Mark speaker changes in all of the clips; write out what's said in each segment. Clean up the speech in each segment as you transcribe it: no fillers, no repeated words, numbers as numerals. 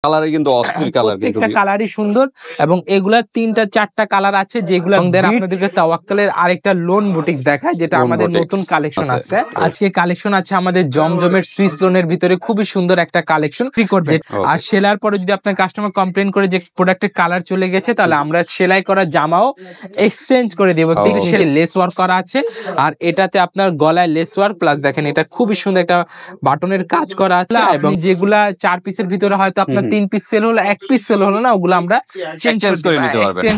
Speaker 1: কালারে কিন্তু অস্থির কালার, কিন্তু
Speaker 2: প্রত্যেকটা কালারই সুন্দর এবং এগুলা 3টা 4টা কালার আছে যেগুলো আপনাদেরকে তাওয়াক্কালের আরেকটা লোন বুটিক্স দেখায়, যেটা আমাদের নতুন কালেকশন আছে। আজকে কালেকশন আছে আমাদের জমজমের সুইস লোনের ভিতরে, খুবই সুন্দর একটা কালেকশন করবে। আর সেলার পরে যদি আপনার কাস্টমার কমপ্লেন করে যে প্রোডাক্টের কালার চলে গেছে, তাহলে আমরা সেলাই করা জামাও এক্সচেঞ্জ করে দেবো। লেস ওয়ার্ক করা আছে আর এটাতে আপনার গলায় লেস ওয়ার্ক প্লাস দেখেন এটা খুবই সুন্দর একটা বাটনের কাজ করা আছে। এবং যেগুলা 4 পিসের ভিতরে হয়তো আপনার 3 পিস সেল হলো, 1 পিস সেল হলো না, ওগুলো আমরা চেঞ্জ করে নিতে পারবেন।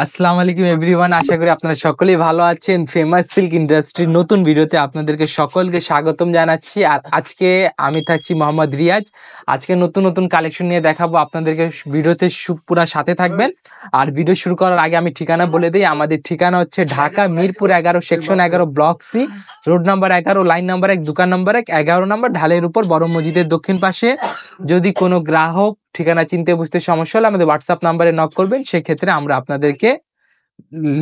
Speaker 2: আসসালামু আলাইকুম এভরিওয়ান, আশা করি আপনারা সকলেই ভালো আছেন। ফেমাস সিল্ক ইন্ডাস্ট্রির নতুন ভিডিওতে আপনাদেরকে সকলকে স্বাগতম জানাচ্ছি। আর আজকে আমি থাকছি মোহাম্মদ রিয়াজ। আজকে নতুন নতুন কালেকশন নিয়ে দেখাবো আপনাদেরকে, ভিডিওতে পুরো সাথে থাকবেন। আর ভিডিও শুরু করার আগে আমি ঠিকানা বলে দিই। আমাদের ঠিকানা হচ্ছে Dhaka Mirpur 11 section 11 block C, road number 11, line number 1, দোকান নাম্বার 1, 11 নম্বর, ঢালের উপর, বড় মসজিদের দক্ষিণ পাশে। যদি কোনো গ্রাহক ঠিকানা চিনতে বুঝতে সমস্যা হলে আমাদের হোয়াটসঅ্যাপ নাম্বারে নক করবেন, সেক্ষেত্রে আমরা আপনাদেরকে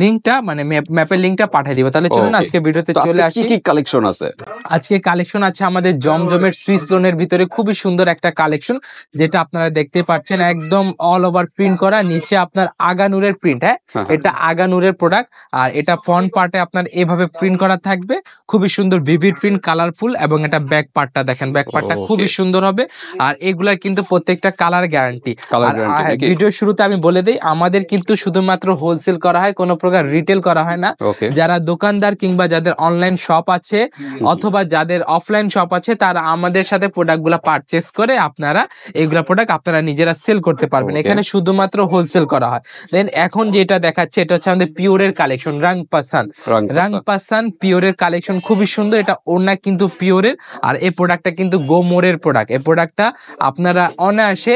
Speaker 2: লিংকটা মানে ম্যাপের লিংকটা পাঠিয়ে দিব। তাহলে চলুন আজকে ভিডিওতে চলে আসি।
Speaker 1: কি কালেকশন আছে
Speaker 2: আজকে? কালেকশন আছে আমাদের জমজমের সুইস লোনের ভিতরে, খুবই সুন্দর একটা কালেকশন, যেটা আপনারা দেখতে পাচ্ছেন একদম অল ওভার প্রিন্ট করা, নিচে আপনার আগানুরের প্রিন্ট। হ্যাঁ, এটা আগানুরের প্রোডাক্ট। আর এটা ফ্রন্ট পার্টে আপনার এভাবে প্রিন্ট করা থাকবে, খুবই সুন্দর ভিভিড প্রিন্ট, কালারফুল। এবং এটা ব্যাক পার্টটা দেখেন, ব্যাক পার্টটা খুবই সুন্দর হবে। আর এগুলা কিন্তু প্রত্যেকটা কালার গ্যারান্টি। ভিডিও শুরুতে আমি বলে দেই, আমাদের কিন্তু শুধুমাত্র হোলসেল করা হয়, কোনো প্রকার রিটেল করা হয় না। যারা দোকানদার কিংবা যাদের অনলাইন শপ আছে অথবা যাদের অফলাইন শপ আছে, তারা আমাদের সাথে প্রোডাক্টগুলো পারচেস করে আপনারা এইগুলা প্রোডাক্ট আপনারা নিজেরা সেল করতে পারবেন। এখানে শুধুমাত্র হোলসেল করা হয়। দেন এখন যেটা দেখাচ্ছে, এটা হচ্ছে আমাদের পিওরের কালেকশন, রাং পাসান পিওরের কালেকশন, খুবই সুন্দর। এটা ওড়না কিন্তু পিওরের। আর এই প্রোডাক্টটা কিন্তু গোমোরের প্রোডাক্ট। এই প্রোডাক্টটা আপনারা অনায়াসে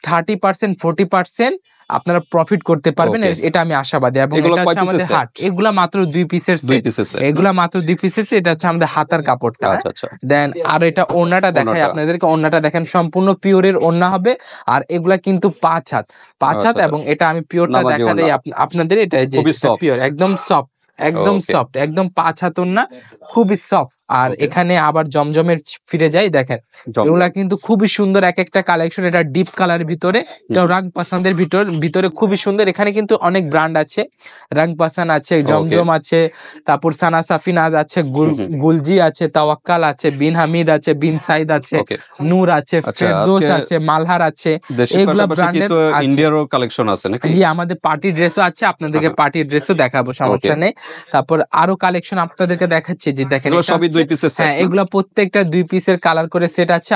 Speaker 2: 30% 40% আপনারা প্রফিট করতে পারবেন, এটা আমি আশাবাদী। এবং এটা হচ্ছে আমাদের হাত, এগুলা মাত্র 2 পিসের সেট, এগুলা মাত্র 2 পিসের সেট। এটা হচ্ছে আমাদের হাতার কাপড়টা। দেন আর এটা ওড়নাটা দেখাই আপনাদেরকে, ওড়নাটা দেখেন সম্পূর্ণ পিওরের ওড়না হবে। আর এগুলা কিন্তু 5 হাত এবং এটা আমি পিওরটা দেখা দেই আপনাদের। এটা যে পিওর, একদম সফট, একদম 5 হাত ওড়না, খুবই সফট। আর এখানে আবার জমজমের ফিরে যাই, দেখেন এগুলা কিন্তু খুবই সুন্দর এক একটা কালেকশন। এটা ডিপ কালার ভিতরে, রাং পাসানদের ভিতরে খুবই সুন্দর। এখানে কিন্তু অনেক ব্র্যান্ড আছে, রাং পাসান আছে, জমজম আছে, তারপর সানা সাফিনাজ আছে, গুলজি আছে, তাওয়াক্কাল আছে, বিন হামিদ আছে, বিন সাইদ আছে, নূর আছে, ফেরদৌস আছে, মালহার আছে। এগুলা ব্র্যান্ডের
Speaker 1: ইন্ডিয়ারও কালেকশন আছে নাকি?
Speaker 2: জি, আমাদের পার্টি ড্রেসও আছে, আপনাদেরকে পার্টি ড্রেসও দেখাবো, সমস্যা নেই। তারপর আরো কালেকশন আপনাদেরকে দেখাচ্ছি, যে দেখেন
Speaker 1: সবই 2 পিসের সেট।
Speaker 2: হ্যাঁ, এগুলা প্রত্যেকটা 2 পিসের কালার করে সেট আছে।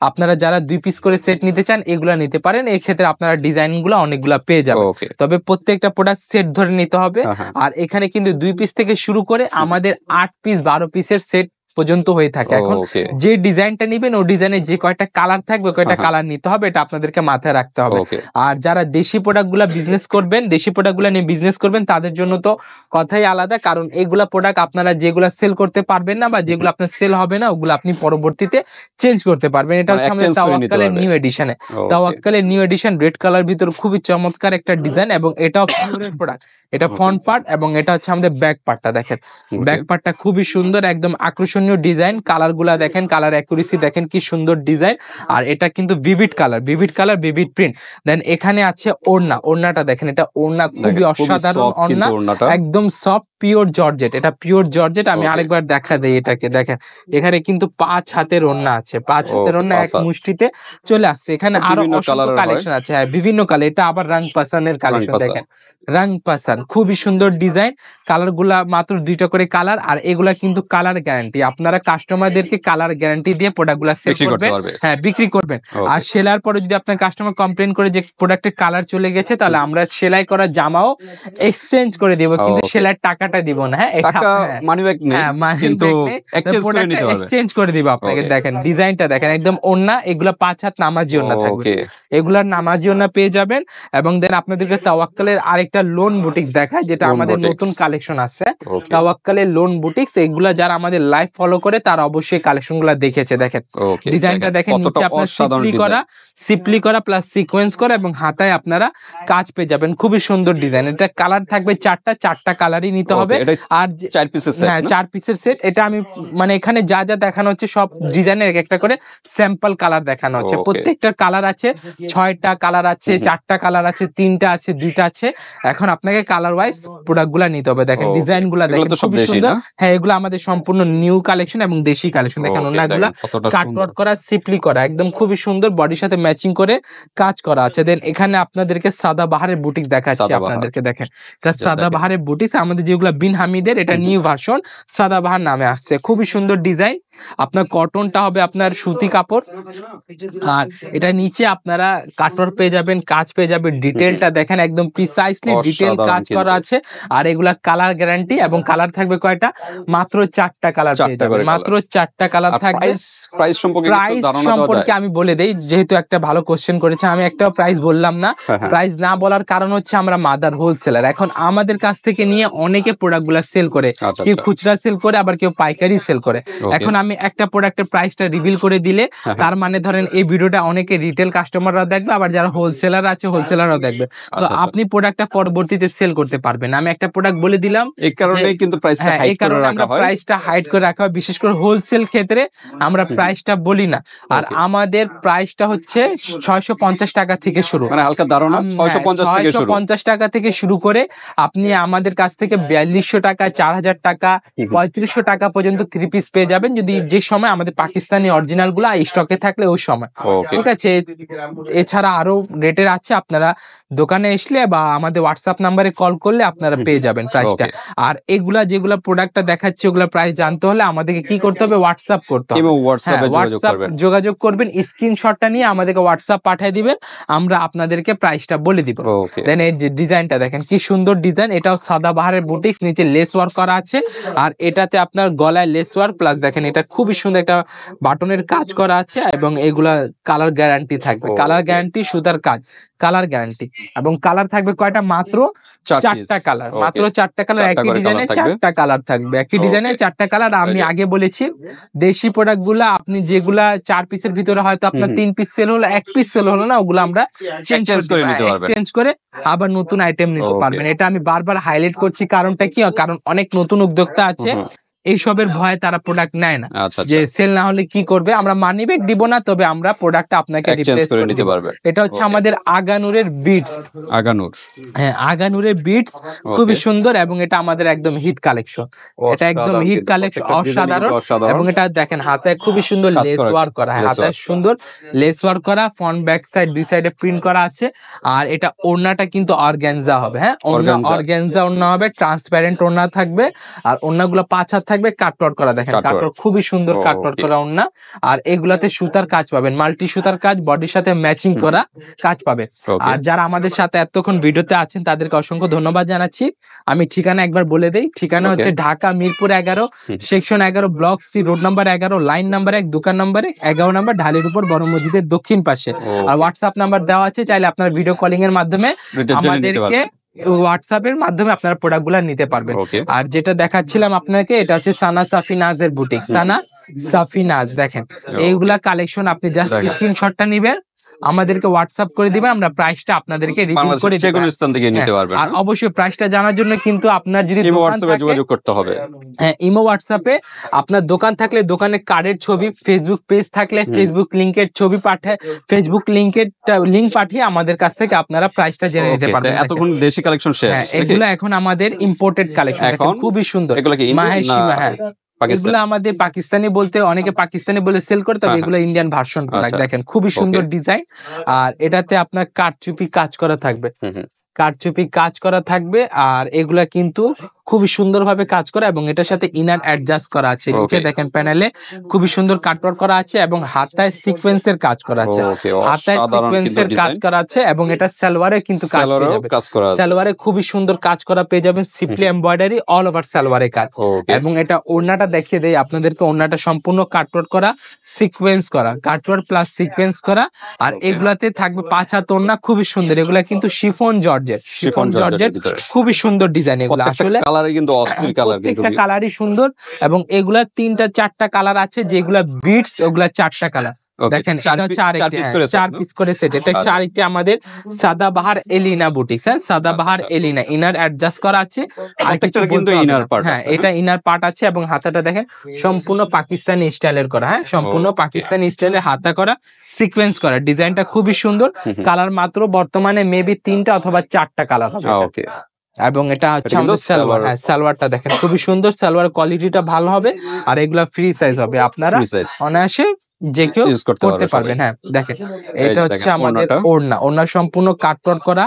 Speaker 2: আপনারা যারা 2 পিস করে সেট নিতে চান, এগুলা নিতে পারেন। এই ক্ষেত্রে আপনারা ডিজাইন গুলো অনেকগুলা পেয়ে যাবেন। তবে প্রত্যেকটা প্রোডাক্ট সেট ধরে নিতে হবে। আর এখানে কিন্তু 2 পিস থেকে শুরু করে আমাদের 8 পিস 12 পিসের সেট পর্যন্ত হয়ে থাকে। এখন যে ডিজাইনটা নিবেন, ও ডিজাইনে যে কয়টা কালার থাকবে, কয়টা কালার নিতে হবে, এটা আপনাদেরকে মাথায় রাখতে হবে। আর যারা দেশি প্রোডাক্টগুলো বিজনেস করবেন, দেশি প্রোডাক্টগুলো নিয়ে বিজনেস করবেন, তাদের জন্য তো কথাই আলাদা। কারণ এগুলা প্রোডাক্ট আপনারা যেগুলা সেল করতে পারবেন না বা যেগুলো আপনার সেল হবে না, ওগুলো আপনি পরবর্তীতে চেঞ্জ করতে পারবেন। এটা হচ্ছে আমাদের তাওয়াক্কালের নিউ এডিশনে, তাওয়াক্কালের নিউ এডিশন, রেড কালার ভিতর, খুবই চমৎকার একটা ডিজাইন। এবং এটাও পিওরের প্রোডাক্ট। এটা ফ্রন্ট পার্ট এবং এটা হচ্ছে আমাদের ব্যাক পার্টটা। দেখেন ব্যাক পার্টটা খুবই সুন্দর, একদম আকর্ষণীয় ডিজাইন। কালার গুলা দেখেন, কালার অ্যাকুরেসি দেখেন, কি সুন্দর ডিজাইন। আর এটা কিন্তু ভিভিড কালার, ভিভিড প্রিন্ট। দেন এখানে আছে ওড়নাটা দেখেন, এটা ওড়না খুবই অসাধারণ ওড়না, একদম সফট পিওর জর্জেট। এটা পিওর জর্জেট। আমি আরেকবার দেখা দেই এটাকে, দেখেন এখানে কিন্তু 5 হাতের ওড়না আছে, 5 হাতের ওড়না এক মুষ্টিতে চলে আসছে। এখানে আরো অসংখ্য কালেকশন আছে। হ্যাঁ, বিভিন্ন কালার। এটা আবার রাং পাসানের কালেকশন, দেখেন রাং পাসান, খুবই সুন্দর ডিজাইন। কালার গুলা মাত্র 2টা করে কালার। আর এগুলা কিন্তু কালার গ্যারান্টি, আপনারা কাস্টমারদেরকে কালার গ্যারান্টি দিয়ে প্রোডাক্ট গুলা সেল করবেন। হ্যাঁ, বিক্রি করবেন। আর সেলার পরে যদি আপনার কাস্টমার কমপ্লেন করে যে প্রোডাক্টের কালার চলে গেছে, তাহলে আমরা সেলাই করা জামাও এক্সচেঞ্জ করে দিব, কিন্তু সেলাইয়ের টাকাটা দিব না। হ্যাঁ, এক্সচেঞ্জ করে দিব আপনাকে। দেখেন ডিজাইনটা দেখেন, একদম ওড়না। এগুলা 5 হাত নামাজি ওড়না থাকবে, এগুলার নামাজি ওড়না পেয়ে যাবেন। এবং দেন আপনাদেরকে তাওয়াক্কালের আরেকটা লোন বুটিক বুটিক্স দেখায়, যেটা
Speaker 1: লোন
Speaker 2: আমাদের
Speaker 1: বুটিক্স।
Speaker 2: নতুন কালেকশন আছে।
Speaker 1: ওকে
Speaker 2: তাওয়াক্কালের লোন বুটিক্স, এগুলা যারা আমাদের লাইভ ফলো করে তারা অবশ্যই কালেকশন গুলা দেখেছে। দেখেন
Speaker 1: ওকে,
Speaker 2: ডিজাইনটা দেখেন,
Speaker 1: কতটা
Speaker 2: নিচে আপনার
Speaker 1: অসাধারণ
Speaker 2: সিপলি করা প্লাস সিকোয়েন্স করা এবং হাতায় আপনারা কাজ পেয়ে যাবেন। খুবই সুন্দর ডিজাইন। এটা কালার থাকবে চারটা কালারই নিতে হবে। আর
Speaker 1: 4 পিসের সেট।
Speaker 2: হ্যাঁ 4 পিসের সেট। এটা আমি মানে এখানে যা যা দেখানো হচ্ছে সব ডিজাইনের একটা করে স্যাম্পল কালার দেখানো হচ্ছে।
Speaker 1: Okay.
Speaker 2: প্রত্যেকটার কালার আছে 6টা কালার আছে, 4টা কালার আছে, 3টা আছে, 2টা আছে। এখন আপনাকে কালার ওয়াইজ প্রোডাক্ট গুলা নিতে হবে। দেখেন
Speaker 1: Okay.
Speaker 2: ডিজাইন গুলা
Speaker 1: এগুলো
Speaker 2: দেখেন
Speaker 1: তো সব
Speaker 2: খুবই
Speaker 1: দেশি
Speaker 2: সুন্দর।
Speaker 1: না?
Speaker 2: হ্যাঁ এগুলো আমাদের সম্পূর্ণ নিউ কালেকশন এবং দেশি কালেকশন। দেখেন
Speaker 1: Okay,
Speaker 2: ওনাগুলা
Speaker 1: দেখেন কতটা
Speaker 2: কাটওয়ার্ক
Speaker 1: সুন্দর।
Speaker 2: করা, সিপলি করা, একদম খুবই সুন্দর, বডির সাথে ম্যাচিং করে কাজ করা আছে। দেন এখানে আপনাদেরকে সাদা বাহারের বুটিক দেখাচ্ছি
Speaker 1: সাদাবাহার।
Speaker 2: আপনাদেরকে। দেখেন এটা
Speaker 1: যা
Speaker 2: সাদা
Speaker 1: দেখেন।
Speaker 2: বাহারের বুটিক, আমাদের যেগুলা বিন হামিদের, এটা নিউ ভার্সন সাদা বাহার নামে আসছে। খুবই সুন্দর ডিজাইন। আপনার কটনটা হবে আপনার সুতি কাপড়, আর এটা নিচে আপনারা কাটওয়ার্ক পেয়ে যাবেন, কাজ পেয়ে যাবেন। ডিটেলটা দেখেন একদম প্রিসাইসলি ডিটেল
Speaker 1: অসাধারণ
Speaker 2: কাজ করা
Speaker 1: কিন্তু।
Speaker 2: আছে। আর এগুলা কালার গ্যারান্টি, এবং কালার থাকবে কয়টা? মাত্র 4টা কালার পেয়ে
Speaker 1: 4টা
Speaker 2: যাবেন।
Speaker 1: করে
Speaker 2: মাত্র 4টা কালার
Speaker 1: আর
Speaker 2: থাকবে।
Speaker 1: প্রাইস সম্পর্কে একটু
Speaker 2: প্রাইস
Speaker 1: ধারণা দেওয়া
Speaker 2: সম্পর্কে
Speaker 1: যায়?
Speaker 2: আমি বলে দেই, যেহেতু একটা ভালো কোশ্চেন করেছে, আমি একটা প্রাইস বললাম না।
Speaker 1: হ্যাঁ, হ্যাঁ।
Speaker 2: প্রাইস না বলার কারণ হচ্ছে আমরা মাদার হোলসেলার। এখন আমাদের কাছ থেকে নিয়ে অনেকে প্রোডাক্ট গুলা সেল করে,
Speaker 1: আচ্ছা,
Speaker 2: কেউ
Speaker 1: আচ্ছা।
Speaker 2: খুচরা সেল করে, আবার কেউ পাইকারি সেল করে।
Speaker 1: Okay.
Speaker 2: এখন আমি একটা প্রোডাক্টের প্রাইসটা রিভিল করে দিলে তার মানে ধরেন এই ভিডিওটা অনেকে রিটেল কাস্টমাররা দেখবে, আবার যারা হোলসেলার আছে হোলসেলাররাও দেখবে। তো
Speaker 1: আচ্ছা, আচ্ছা।
Speaker 2: আপনি প্রোডাক্টটা পরবর্তীতে সেল করতে পারবেন। আমি একটা প্রোডাক্ট বলে দিলাম,
Speaker 1: এই কারণেই কিন্তু প্রাইসটা
Speaker 2: হ্যাঁ এই
Speaker 1: হাইড করে
Speaker 2: কারণে
Speaker 1: রাখা
Speaker 2: আমরা
Speaker 1: হয়।
Speaker 2: প্রাইসটা হাইড করে রাখা হয়। বিশেষ করে হোলসেল ক্ষেত্রে আমরা প্রাইসটা বলি না। আর
Speaker 1: Okay.
Speaker 2: আমাদের প্রাইসটা হচ্ছে 650 টাকা থেকে শুরু।
Speaker 1: মানে হালকা ধারণা 650 থেকে শুরু।
Speaker 2: 650 টাকা থেকে শুরু করে আপনি আমাদের কাছ থেকে 4200 টাকা, 4000 টাকা, 3500 টাকা পর্যন্ত 3 পিস পেয়ে যাবেন, যদি যে সময় আমাদের পাকিস্তানি অরিজিনাল গুলা স্টকে থাকলে ওই সময়।
Speaker 1: ওকে।
Speaker 2: ঠিক আছে। এছাড়া আরো রেটের আছে, আপনারা দোকানে আসলে বা আমাদের হোয়াটসঅ্যাপ নাম্বারে কল করলে আপনারা পেয়ে যাবেন প্রাইসটা।
Speaker 1: Okay.
Speaker 2: আর এগুলা যেগুলা প্রোডাক্টটা দেখাচ্ছে ওগুলা প্রাইস জানতে হলে আমাদেরকে কি করতে হবে? হোয়াটসঅ্যাপ করতে হবে।
Speaker 1: এবং হোয়াটসঅ্যাপে
Speaker 2: হ্যাঁ,
Speaker 1: যোগাযোগ
Speaker 2: WhatsApp
Speaker 1: করবেন।
Speaker 2: যোগাযোগ করবেন, স্ক্রিনশটটা নিয়ে আমাদেরকে হোয়াটসঅ্যাপ পাঠিয়ে দিবেন, আমরা আপনাদেরকে প্রাইসটা বলে দিব।
Speaker 1: ওকে।
Speaker 2: দেন এই যে ডিজাইনটা দেখেন কি সুন্দর ডিজাইন। এটাও সাদা বাহারের বুটিক্স, নিচে লেস ওয়ার্ক করা আছে, আর এটাতে আপনার গলায় লেস ওয়ার্ক প্লাস দেখেন এটা খুবই সুন্দর একটা বাটনের কাজ করা আছে, এবং এগুলা কালার গ্যারান্টি থাকবে।
Speaker 1: Okay.
Speaker 2: কালার গ্যারান্টি, সুতার কাজ, কালার গ্যারান্টি, এবং কালার থাকবে কয়টা? মাত্র 4টা কালার। মাত্র 4টা কালার,
Speaker 1: 4টা
Speaker 2: একই
Speaker 1: করে
Speaker 2: ডিজাইনে
Speaker 1: colour থাকবে।
Speaker 2: 4টা কালার থাকবে, একই ডিজাইনে
Speaker 1: Okay.
Speaker 2: 4টা কালার। আমি
Speaker 1: এই যে।
Speaker 2: আগে বলেছি দেশি প্রোডাক্ট গুলা আপনি যেগুলা 4 পিসের ভিতরে হয়তো আপনার 3 পিস সেল হলো, 1 পিস সেল হলো না, ওগুলো আমরা চেঞ্জ
Speaker 1: করে নিতে পারবেন।
Speaker 2: এক্সচেঞ্জ করে আবার নতুন আইটেম নিতে
Speaker 1: Okay.
Speaker 2: পারবেন। এটা আমি বারবার হাইলাইট করছি, কারণটা কি? কারণ অনেক নতুন উদ্যোক্তা আছে, এইসবের ভয়ে তারা প্রোডাক্ট নেয় না,
Speaker 1: আচ্ছা,
Speaker 2: যে
Speaker 1: আচ্ছা।
Speaker 2: সেল না হলে কি করবে। আমরা মানি ব্যাগ দিব না, তবে আমরা প্রোডাক্টটা আপনাকে
Speaker 1: এক্সচেঞ্জ
Speaker 2: রিপ্লেস
Speaker 1: করে
Speaker 2: করে
Speaker 1: নিতে
Speaker 2: দিব।
Speaker 1: পারবেন।
Speaker 2: এটা হচ্ছে
Speaker 1: Okay.
Speaker 2: আমাদের আগানুরের বিটস।
Speaker 1: আগানুর।
Speaker 2: হ্যাঁ আগানুরের বিটস খুবই সুন্দর, এবং এটা আমাদের একদম হিট কালেকশন। এটা একদম
Speaker 1: অসাধারণ
Speaker 2: হিট
Speaker 1: কিন্তু,
Speaker 2: কালেকশন,
Speaker 1: প্রত্যেকটা design
Speaker 2: অসাধারণ।
Speaker 1: কিন্তু অসাধারণ।
Speaker 2: এবং এটা দেখেন হাতে খুবই সুন্দর
Speaker 1: কাজ
Speaker 2: লেস
Speaker 1: করা,
Speaker 2: ওয়ার্ক করা, হ্যাঁ
Speaker 1: lace
Speaker 2: হাতে
Speaker 1: work।
Speaker 2: সুন্দর লেস ওয়ার্ক করা, ফ্রন্ট ব্যাক সাইড দুই সাইডে প্রিন্ট করা আছে। আর এটা ওড়নাটা কিন্তু অর্গানজা হবে, হ্যাঁ
Speaker 1: Organza।
Speaker 2: অর্গানজা ওড়না হবে, ট্রান্সপারেন্ট ওড়না থাকবে, আর ওড়নাগুলো 5 হাত থাকবে, কাটওয়ার্ক করা। দেখেন
Speaker 1: Cutwork।
Speaker 2: কাটওয়ার্ক খুবই সুন্দর,
Speaker 1: Oh,
Speaker 2: কাটওয়ার্ক
Speaker 1: okay.
Speaker 2: করা ওড়না। আর এগুলাতে সুতার কাজ পাবেন, মাল্টি সুতার কাজ, বডির সাথে ম্যাচিং করা কাজ পাবে।
Speaker 1: Okay.
Speaker 2: আর যারা আমাদের সাথে এতক্ষণ ভিডিওতে আছেন তাদেরকে অসংখ্য ধন্যবাদ জানাচ্ছি। আমি ঠিকানা একবার বলে দেই, ঠিকানা
Speaker 1: Okay.
Speaker 2: হচ্ছে Dhaka Mirpur 11, section 11, block C, road number 11, line number 1, দোকান নাম্বার 11 নাম্বার, ঢালের উপর, বড় মসজিদের দক্ষিণ পাশে। আর হোয়াটসঅ্যাপ নাম্বার দেওয়া আছে, চাইলে আপনার ভিডিও কলিং এর মাধ্যমে
Speaker 1: Details জেনে নিতে
Speaker 2: আমাদেরকে হোয়াটসঅ্যাপের মাধ্যমে আপনারা প্রোডাক্ট গুলা নিতে পারবেন।
Speaker 1: Okay.
Speaker 2: আর যেটা দেখাচ্ছিলাম আপনাকে, এটা হচ্ছে সানা সাফিনাজের বুটিক। সানা সাফিনাজ দেখেন এইগুলা কালেকশন, আপনি জাস্ট
Speaker 1: দেখেন।
Speaker 2: স্ক্রিনশটটা নিবেন, আমাদেরকে হোয়াটসঅ্যাপ করে দিবেন, আমরা প্রাইসটা আপনাদেরকে রিভিল
Speaker 1: বাংলাদেশের
Speaker 2: করে
Speaker 1: যে কোনো
Speaker 2: দিব।
Speaker 1: স্থান থেকে নিতে পারবেন।
Speaker 2: আর অবশ্যই প্রাইসটা জানার জন্য কিন্তু আপনার যদি
Speaker 1: ইমো
Speaker 2: দোকান
Speaker 1: হোয়াটসঅ্যাপে
Speaker 2: থাকে,
Speaker 1: যোগাযোগ করতে হবে।
Speaker 2: হ্যাঁ ইমো হোয়াটসঅ্যাপে আপনার দোকান থাকলে দোকানের কার্ডের ছবি, ফেসবুক পেজ থাকলে ফেসবুক লিংকের ছবি পাঠায়, ফেসবুক লিংকের লিংক পাঠিয়ে আমাদের কাছ থেকে আপনারা প্রাইসটা জেনে নিতে
Speaker 1: Okay,
Speaker 2: পারবেন।
Speaker 1: তো এতক্ষণ দেশি কালেকশন শেষ।
Speaker 2: হ্যাঁ
Speaker 1: নাকি?
Speaker 2: এগুলো এখন আমাদের ইম্পোর্টেড কালেকশন,
Speaker 1: এখন
Speaker 2: খুবই সুন্দর।
Speaker 1: এগুলো কি ইন্ডিয়ান
Speaker 2: মাহেশি,
Speaker 1: না
Speaker 2: হ্যাঁ
Speaker 1: পাকিস্তান?
Speaker 2: এগুলো আমাদের পাকিস্তানি বলতে অনেকে পাকিস্তানি বলে সেল করে, তবে
Speaker 1: হ্যাঁ,
Speaker 2: এগুলো ইন্ডিয়ান ভার্সন প্রোডাক্ট।
Speaker 1: আচ্ছা।
Speaker 2: দেখেন খুবই সুন্দর
Speaker 1: Okay.
Speaker 2: ডিজাইন, আর এটাতে আপনার কারচুপি কাজ করা থাকবে,
Speaker 1: হুম, হুম।
Speaker 2: কারচুপি কাজ করা থাকবে। আর এগুলা কিন্তু খুবই সুন্দরভাবে কাজ করা এবং এটার সাথে ইনার অ্যাডজাস্ট করা আছে। নিচে
Speaker 1: Okay.
Speaker 2: দেখেন প্যানেলে খুবই সুন্দর কাটওয়ার্ক করা আছে এবং হাতায় সিকোয়েন্সের কাজ করা আছে।
Speaker 1: ওকে,
Speaker 2: হাতায়
Speaker 1: অসাধারণ কিন্তু
Speaker 2: সিকোয়েন্সের কাজ
Speaker 1: ডিজাইন।
Speaker 2: করা আছে এবং এটা সালোয়ারে কিন্তু কাজ পেয়ে
Speaker 1: সালোয়ারেও
Speaker 2: যাবে।
Speaker 1: কাজ করা আছে।
Speaker 2: সালোয়ারে খুবই সুন্দর কাজ করা পেয়ে যাবেন, সিম্পলি এমব্রয়ডারি অল ওভার সালোয়ারে কাজ।
Speaker 1: ওকে,
Speaker 2: এবং এটা ওড়নাটা দেখিয়ে দেই আপনাদেরকে, ওড়নাটা সম্পূর্ণ কাটওয়ার্ক করা, সিকোয়েন্স করা, কাটওয়ার্ক প্লাস সিকোয়েন্স করা। আর
Speaker 1: Okay.
Speaker 2: এগুলাতে থাকবে 5 হাত ওড়না, খুবই সুন্দর। এগুলা কিন্তু শিফন জর্জেট, শিফন জর্জেট,
Speaker 1: ভিতরে
Speaker 2: খুবই সুন্দর ডিজাইন। এগুলো আসলে
Speaker 1: কালারে কিন্তু অস্থির কালার কিন্তু
Speaker 2: প্রত্যেকটা কালারই সুন্দর এবং এগুলা 3টা 4টা কালার আছে, যেগুলা বিটস ওগুলা 4টা কালার।
Speaker 1: Okay,
Speaker 2: দেখেন এটা হচ্ছে আরেকটি,
Speaker 1: piece করে set,
Speaker 2: 4
Speaker 1: না?
Speaker 2: পিস করে সেট। এটা হচ্ছে
Speaker 1: আচ্ছা।
Speaker 2: আরেকটি আমাদের সাদাবাহার এলিনা বুটিক্স। হ্যাঁ, সাদাবাহার
Speaker 1: আচ্ছা।
Speaker 2: এলিনা, ইনার অ্যাডজাস্ট করা আছে। আর কিছু
Speaker 1: প্রত্যেকটার কিন্তু
Speaker 2: বলতে হবে
Speaker 1: inner
Speaker 2: না।
Speaker 1: part
Speaker 2: হ্যাঁ,
Speaker 1: আছে,
Speaker 2: এটা ইনার পার্ট আছে এবং হাতাটা দেখেন সম্পূর্ণ পাকিস্তানি স্টাইলের করা। হ্যাঁ, সম্পূর্ণ
Speaker 1: Okay.
Speaker 2: পাকিস্তানি স্টাইলে হাতা করা, সিকোয়েন্স করা। ডিজাইনটা খুবই সুন্দর। কালার মাত্র বর্তমানে মেবি 3টা অথবা 4টা কালার হবে।
Speaker 1: ওকে,
Speaker 2: এবং এটা হচ্ছে
Speaker 1: এটা কিন্তু
Speaker 2: আমাদের সালোয়ার।
Speaker 1: সালোয়ার।
Speaker 2: হ্যাঁ, সালোয়ারটা দেখেন খুবই সুন্দর, সালোয়ার কোয়ালিটিটা ভালো হবে আর এগুলা ফ্রি সাইজ হবে। আপনারা
Speaker 1: Free size।
Speaker 2: অনায়াসে যে কেউ
Speaker 1: Use করতে
Speaker 2: করতে
Speaker 1: পারবে
Speaker 2: পারবেন।
Speaker 1: সবাই।
Speaker 2: হ্যাঁ, দেখেন
Speaker 1: এই
Speaker 2: এটা
Speaker 1: যে
Speaker 2: হচ্ছে
Speaker 1: দেখেন
Speaker 2: আমাদের
Speaker 1: ওড়নাটা।
Speaker 2: ওড়না। ওড়না সম্পূর্ণ কাটওয়ার্ক করা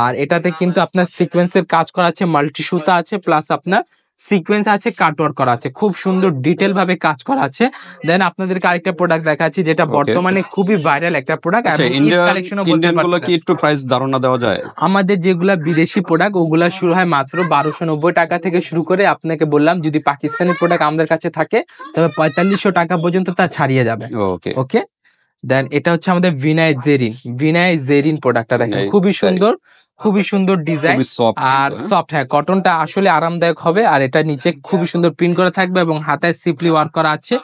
Speaker 2: আর এটাতে কিন্তু আপনার সিকোয়েন্সের কাজ করা আছে, মাল্টি সুতা আছে, প্লাস আপনার সিকোয়েন্স আছে, কাটওয়ার্ক করা আছে, খুব সুন্দর ডিটেল ভাবে কাজ করা আছে। দেন আপনাদেরকে আরেকটা প্রোডাক্ট দেখাচ্ছি, যেটা
Speaker 1: Okay.
Speaker 2: বর্তমানে খুবই ভাইরাল একটা প্রোডাক্ট
Speaker 1: আচ্ছা,
Speaker 2: এবং ঈদ
Speaker 1: ইন্ডিয়ান
Speaker 2: কালেকশনও বলতে
Speaker 1: ইন্ডিয়ান গুলো
Speaker 2: পারতেন।
Speaker 1: কি একটু প্রাইস ধারণা দেওয়া যায়?
Speaker 2: আমাদের যেগুলা বিদেশি প্রোডাক্ট ওগুলা শুরু হয় মাত্র 1290 টাকা থেকে শুরু করে, আপনাকে বললাম যদি পাকিস্তানি প্রোডাক্ট আমাদের কাছে থাকে তবে 4500 টাকা পর্যন্ত তা ছাড়িয়ে যাবে।
Speaker 1: ওকে,
Speaker 2: ওকে, দেন এটা হচ্ছে আমাদের ভিনাই জেরিন। ভিনাই জেরিন প্রোডাক্টটা দেখেন
Speaker 1: ভিনাই
Speaker 2: খুবই
Speaker 1: জেরিন।
Speaker 2: সুন্দর, খুবই সুন্দর ডিজাইন
Speaker 1: খুবই সফট
Speaker 2: আর সফট। হ্যাঁ, কটনটা আসলে আরামদায়ক হবে আর এটা নিচে খুবই সুন্দর প্রিন্ট করা থাকবে এবং হাতায় সিম্পলি ওয়ার্ক করা আছে।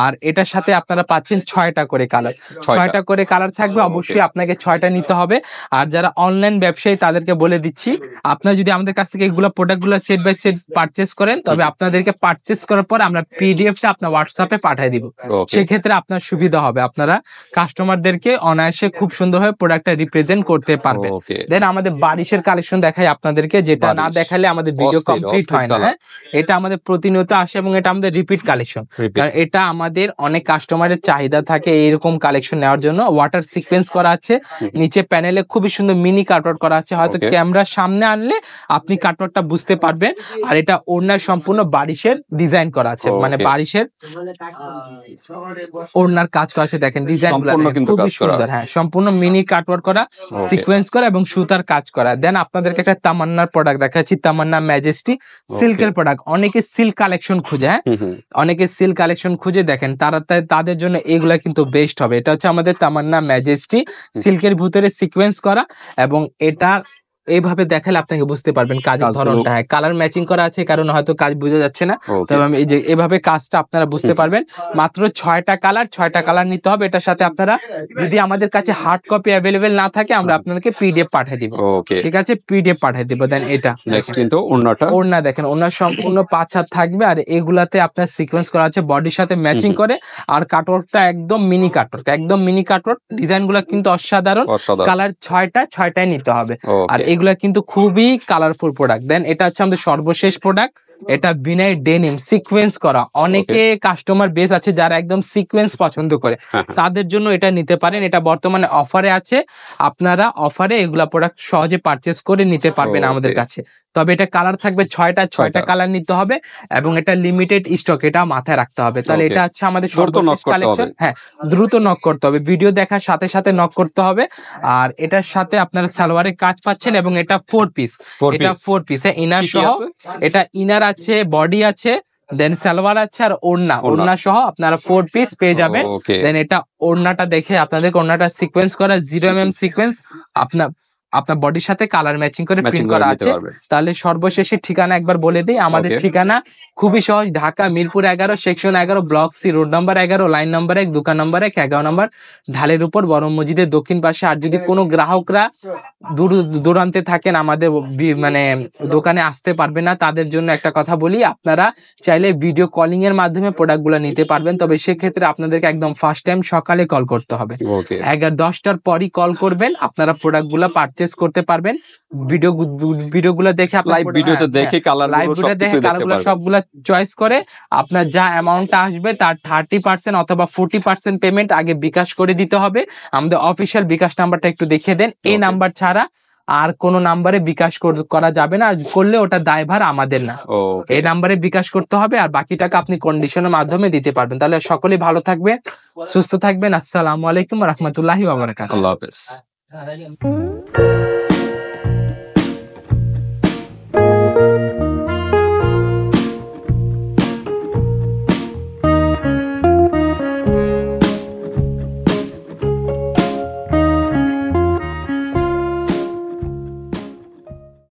Speaker 2: আর এটার সাথে আপনারা পাচ্ছেন 6টা করে কালার, 6টা করে কালার থাকবে। অবশ্যই আপনাকে 6টা নিতে হবে। আর যারা অনলাইন ব্যবসায়ী তাদেরকে বলে দিচ্ছি, আপনারা যদি আমাদের কাছ থেকে এগুলো প্রোডাক্টগুলো সেট বাই সেট পারচেস করেন তবে আপনাদেরকে পারচেস করার পর আমরা পিডিএফটা আপনার হোয়াটসঅ্যাপে পাঠিয়ে দিব।
Speaker 1: ওকে,
Speaker 2: সেক্ষেত্রে আপনার সুবিধা হবে, আপনারা কাস্টমারদেরকে অনায়াসে খুব সুন্দরভাবে প্রোডাক্টটা রিপ্রেজেন্ট করতে পারবেন।
Speaker 1: ওকে,
Speaker 2: দেন আমাদের বারিশের কালেকশন দেখাই আপনাদেরকে, যেটা না
Speaker 1: বারিশ।
Speaker 2: দেখালে আমাদের ভিডিও
Speaker 1: অস্থির,
Speaker 2: কমপ্লিট
Speaker 1: অস্থির
Speaker 2: হয় না।
Speaker 1: colour।
Speaker 2: হ্যাঁ, এটা আমাদের প্রতিনিয়ত আসে এবং এটা আমাদের রিপিট কালেকশন।
Speaker 1: Repeat।
Speaker 2: কারণ এটা আমাদের অনেক কাস্টমারের চাহিদা থাকে এইরকম কালেকশন নেওয়ার জন্য। ওয়াটার সিকোয়েন্স করা আছে, নিচে প্যানেলে খুবই সুন্দর মিনি কাটওয়ার্ক করা আছে। হয়তো
Speaker 1: Okay।
Speaker 2: ক্যামেরার সামনে আনলে আপনি কাটওয়ার্কটা বুঝতে পারবেন। আর এটা ওড়নায় সম্পূর্ণ বারিশের ডিজাইন করা আছে, মানে
Speaker 1: Okay।
Speaker 2: বারিশের ওড়নার কাজ করা আছে। দেখেন ডিজাইনগুলো
Speaker 1: সম্পূর্ণ কিন্তু
Speaker 2: খুবই
Speaker 1: কাজ করা।
Speaker 2: সুন্দর। হ্যাঁ, সম্পূর্ণ মিনি কাটওয়ার্ক করা, সিকোয়েন্স করা এবং সুতার কাজ করা। দেন আপনাদেরকে একটা তামান্নার প্রোডাক্ট দেখাচ্ছি, তামান্না ম্যাজেস্টি সিল্কের প্রোডাক্ট। অনেকে সিল্ক কালেকশন খুঁজে, হ্যাঁ, অনেকে সিল্ক কালেকশন খুঁজে, দেখেন তারা তাদের জন্য এগুলা কিন্তু বেস্ট হবে। এটা হচ্ছে আমাদের তামান্না ম্যাজেস্টি, সিল্কের ভিতরে সিকোয়েন্স করা এবং এটা এইভাবে দেখালে আপনাকে বুঝতে পারবেন কাজের
Speaker 1: কাজগুলো-
Speaker 2: ধরনটা। হ্যাঁ, কালার ম্যাচিং করা আছে, কারণ হয়তো কাজ বোঝা যাচ্ছে না।
Speaker 1: ওকে,
Speaker 2: তবে আমি এই যে এভাবে কাজটা আপনারা বুঝতে পারবেন। মাত্র 6টা কালার নিতে হবে। এটার সাথে আপনারা যদি আমাদের কাছে হার্ড কপি অ্যাভেলেবেল না থাকে আমরা আপনাদেরকে পিডিএফ পাঠিয়ে দিব।
Speaker 1: ওকে।
Speaker 2: ঠিক আছে, পিডিএফ পাঠিয়ে দিব। দেন এটা
Speaker 1: নেক্সট কিন্তু ওড়নাটা।
Speaker 2: ওড়না দেখেন, ওড়না সম্পূর্ণ 5 হাত থাকবে আর এগুলাতে আপনার সিকোয়েন্স করা আছে বডির সাথে ম্যাচিং করে। আর কাটওয়ার্কটা একদম মিনি কাটওয়ার্ক, একদম মিনি কাটওয়ার্ক। ডিজাইনগুলো কিন্তু অসাধারণ।
Speaker 1: অসাধারণ।
Speaker 2: কালার 6টাই নিতে হবে।
Speaker 1: ওকে।
Speaker 2: আর এগুলা কিন্তু খুবই কালারফুল প্রোডাক্ট। দেন এটা হচ্ছে আমাদের সর্বশেষ প্রোডাক্ট, এটা ভিনাই ডেনিম সিকোয়েন্স করা। অনেকে কাস্টমার বেস আছে যারা একদম সিকোয়েন্স পছন্দ করে, তাদের জন্য এটা নিতে পারেন। এটা বর্তমানে অফারে আছে, আপনারা অফারে এগুলা প্রোডাক্ট সহজে পারচেস করে নিতে পারবেন আমাদের কাছে। তবে এটা কালার থাকবে 6টা কালার নিতে হবে এবং এটা লিমিটেড স্টক, এটা মাথায় রাখতে হবে। তাহলে
Speaker 1: Okay।
Speaker 2: এটা হচ্ছে আমাদের
Speaker 1: দ্রুত knock
Speaker 2: সর্বশেষ
Speaker 1: করতে
Speaker 2: কালেকশন।
Speaker 1: হবে।
Speaker 2: হ্যাঁ, দ্রুত নক করতে হবে, ভিডিও দেখার সাথে সাথে নক করতে হবে। আর এটার সাথে আপনারা সালোয়ারের কাজ পাচ্ছেন এবং এটা 4 পিস। এটা 4 পিস, ইনার
Speaker 1: কি কি
Speaker 2: সহ।
Speaker 1: আছে?
Speaker 2: এটা ইনার আছে, বডি আছে, দেন সালোয়ার আছে আর ওড়না সহ আপনারা 4 পিস পেয়ে যাবেন।
Speaker 1: Okay।
Speaker 2: দেন এটা ওড়নাটা দেখে আপনাদের ওড়নাটা সিকোয়েন্স করা 0mm সিকোয়েন্স, আপনার বডির সাথে কালার ম্যাচিং করে প্রিন্ট করা আছে। তাহলে সর্বশেষে ঠিকানা একবার বলে দিই। আমাদের
Speaker 1: Okay।
Speaker 2: ঠিকানা খুবই সহজ, Dhaka Mirpur 11 section 11 block C road number 11 line number 1 দোকান নাম্বার 1 11 নাম্বার ঢালের উপর বড় মসজিদের দক্ষিণ পাশে। আর যদি কোনো গ্রাহকরা দূর দূরান্তে থাকেন আমাদের মানে দোকানে আসতে পারবে না, তাদের জন্য একটা কথা বলি, আপনারা চাইলে ভিডিও কলিং এর মাধ্যমে প্রোডাক্টগুলো নিতে পারবেন। তবে সেক্ষেত্রে আপনাদেরকে একদম ফার্স্ট টাইম সকালে কল করতে হবে। 10টার পরই কল করবেন, আপনারা প্রোডাক্টগুলো পারচেস করতে পারবেন। ভিডিওগুলো দেখে আপনারা
Speaker 1: লাইভ ভিডিওতে দেখে
Speaker 2: কালারগুলো সবগুলো চয়েস করে আপনার যা অ্যামাউন্টটা আসবে তার 30% অথবা 40% পেমেন্ট আগে বিকাশ করে দিতে হবে। আমাদের অফিসিয়াল বিকাশ নাম্বারটা একটু দেখিয়ে দেন। এই নাম্বার ছাড়া আর কোনো নাম্বারে বিকাশ করা যাবে না, আর করলে ওটা দায়ভার আমাদের না।
Speaker 1: ওকে,
Speaker 2: এই নাম্বারে বিকাশ করতে হবে, আর বাকি টাকা আপনি কন্ডিশনের মাধ্যমে দিতে পারবেন। তাহলে সকলেই ভালো থাকবেন, সুস্থ থাকবেন। আসসালামু আলাইকুম ওয়া রাহমাতুল্লাহি ওয়া বারাকাতুহু।
Speaker 1: আল্লাহ হাফেজ।